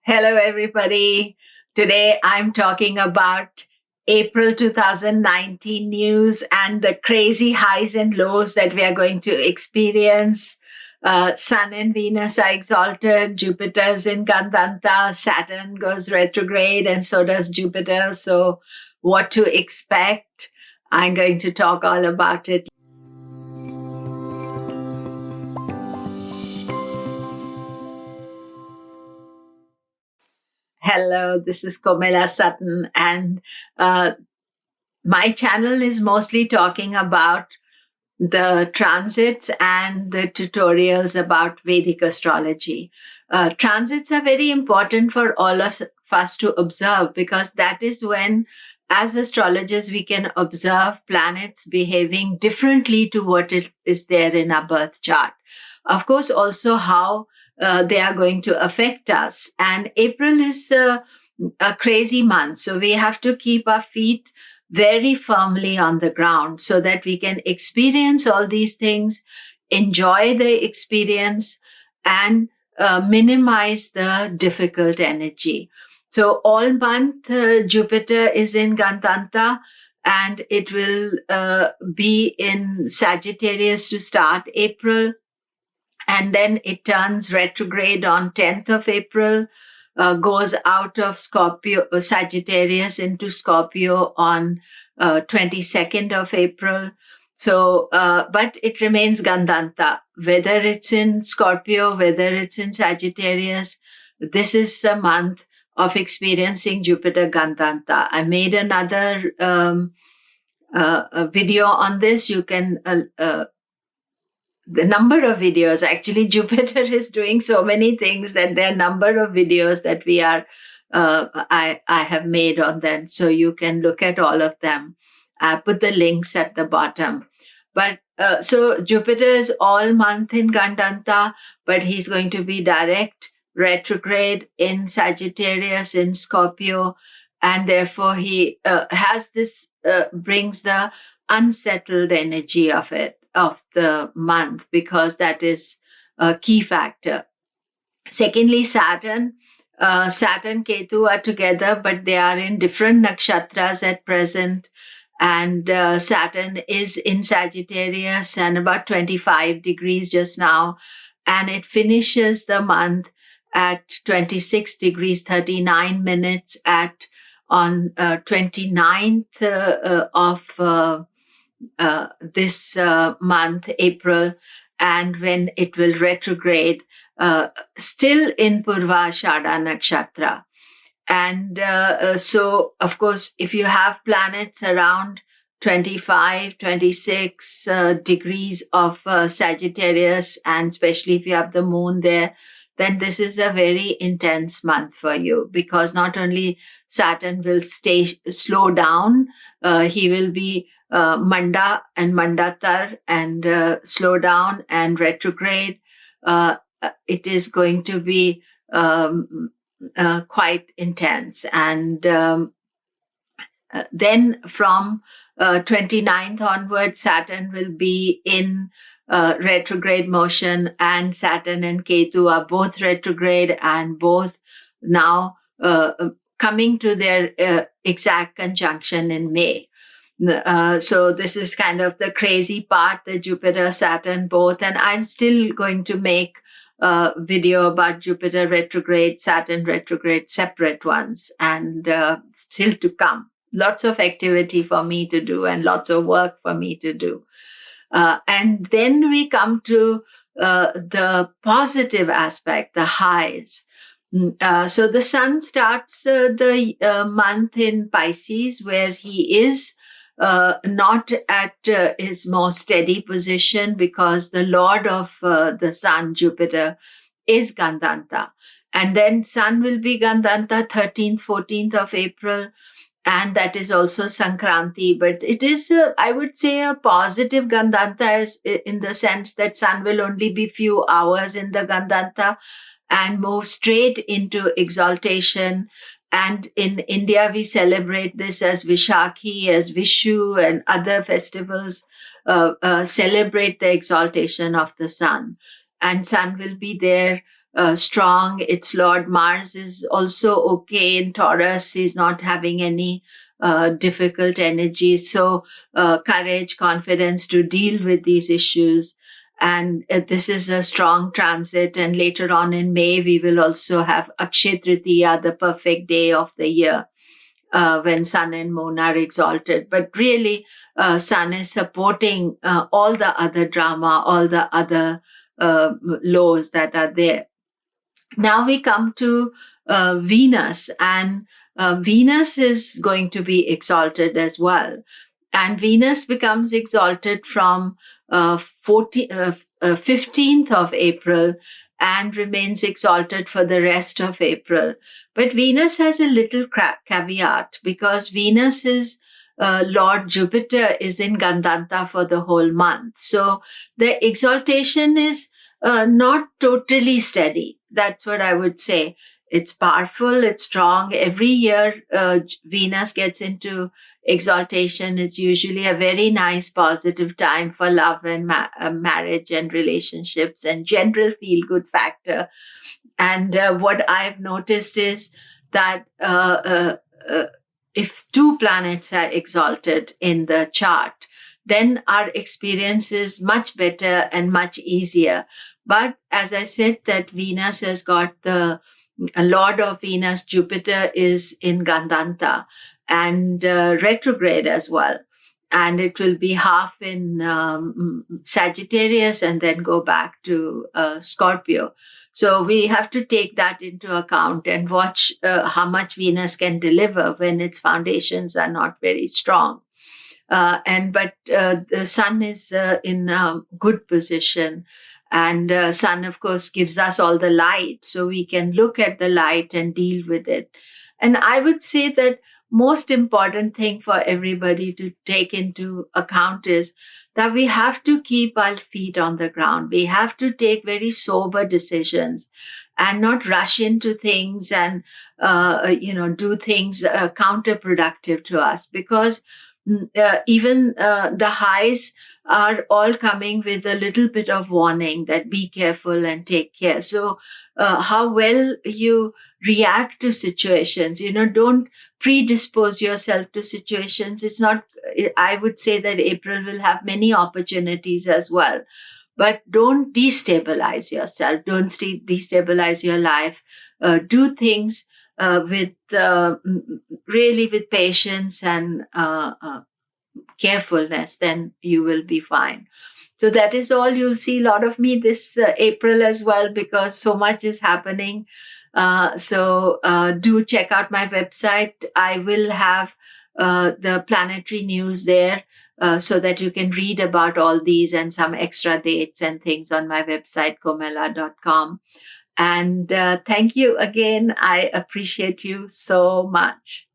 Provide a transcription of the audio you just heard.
Hello, everybody. Today I'm talking about April 2019 news and the crazy highs and lows that we are going to experience. Sun and Venus are exalted, Jupiter's in Gandanta, Saturn goes retrograde, and so does Jupiter. So, what to expect? I'm going to talk all about it. Hello, this is Komilla Sutton, and my channel is mostly talking about the transits and the tutorials about Vedic astrology. Transits are very important for all of us to observe because that is when, as astrologers, we can observe planets behaving differently to what it is there in our birth chart. Of course, also how they are going to affect us. And April is a crazy month. So we have to keep our feet very firmly on the ground so that we can experience all these things, enjoy the experience, and minimize the difficult energy. So all month, Jupiter is in Gandanta, and it will be in Sagittarius to start April. And then it turns retrograde on 10th of April, goes out of Scorpio, Sagittarius into Scorpio on 22nd of April. So, but it remains Gandanta. Whether it's in Scorpio, whether it's in Sagittarius, this is the month of experiencing Jupiter Gandanta. I made another video on this. You can the number of videos. Actually, Jupiter is doing so many things that there are a number of videos that we are I have made on them. So you can look at all of them. I put the links at the bottom. But so Jupiter is all month in Gandanta, but he's going to be direct retrograde in Sagittarius, in Scorpio, and therefore he has this, brings the unsettled energy of it, of the month, because that is a key factor. Secondly, Saturn Ketu are together, but they are in different nakshatras at present. And Saturn is in Sagittarius and about 25 degrees just now. And it finishes the month at 26 degrees, 39 minutes on 29th of this month, April, and when it will retrograde, still in Purvashada Nakshatra. And so, of course, if you have planets around 25, 26 degrees of Sagittarius, and especially if you have the moon there, then this is a very intense month for you, because not only Saturn will slow down, he will be Manda and Mandatar and slow down and retrograde. It is going to be quite intense. And then from 29th onward, Saturn will be in retrograde motion, and Saturn and Ketu are both retrograde and both now coming to their exact conjunction in May. So this is kind of the crazy part, the Jupiter, Saturn both, and I'm still going to make a video about Jupiter retrograde, Saturn retrograde, separate ones, and still to come. Lots of activity for me to do and lots of work for me to do. And then we come to the positive aspect, the highs. So the sun starts the month in Pisces, where he is not at his most steady position, because the lord of the sun, Jupiter, is Gandanta. And then sun will be Gandanta 13th, 14th of April. And that is also Sankranti. But it is, I would say, a positive Gandanta, in the sense that sun will only be few hours in the Gandanta and move straight into exaltation. And in India, we celebrate this as Vishakhi, as Vishu, and other festivals celebrate the exaltation of the sun. And sun will be there strong. Its Lord Mars is also okay in Taurus. He's not having any difficult energy. So courage, confidence to deal with these issues. And this is a strong transit. And later on in May, we will also have Akshaya Tritiya, the perfect day of the year, when Sun and Moon are exalted. But really, Sun is supporting all the other drama, all the other laws that are there. Now we come to Venus, and Venus is going to be exalted as well. And Venus becomes exalted from 15th of April and remains exalted for the rest of April. But Venus has a little caveat, because Venus is Lord Jupiter is in Gandanta for the whole month. So the exaltation is not totally steady. That's what I would say. It's powerful, it's strong. Every year, Venus gets into exaltation. It's usually a very nice, positive time for love and marriage and relationships and general feel-good factor. And what I've noticed is that if two planets are exalted in the chart, then our experience is much better and much easier. But as I said, that Venus has got the Lord of Venus, Jupiter, is in Gandanta and retrograde as well. And it will be half in Sagittarius and then go back to Scorpio. So we have to take that into account and watch how much Venus can deliver when its foundations are not very strong. But the Sun is in a good position. And Sun, of course, gives us all the light, so we can look at the light and deal with it. And I would say that most important thing for everybody to take into account is that we have to keep our feet on the ground. We have to take very sober decisions and not rush into things and, do things counterproductive to us, because even the highs are all coming with a little bit of warning that be careful and take care. So how well you react to situations, don't predispose yourself to situations. It's not, I would say that April will have many opportunities as well, but don't destabilize yourself. Don't destabilize your life. Do things really with patience and carefulness, then you will be fine. So that is all. You'll see a lot of me this April as well, because so much is happening. So do check out my website. I will have the planetary news there, so that you can read about all these and some extra dates and things on my website, komilla.com. And thank you again. I appreciate you so much.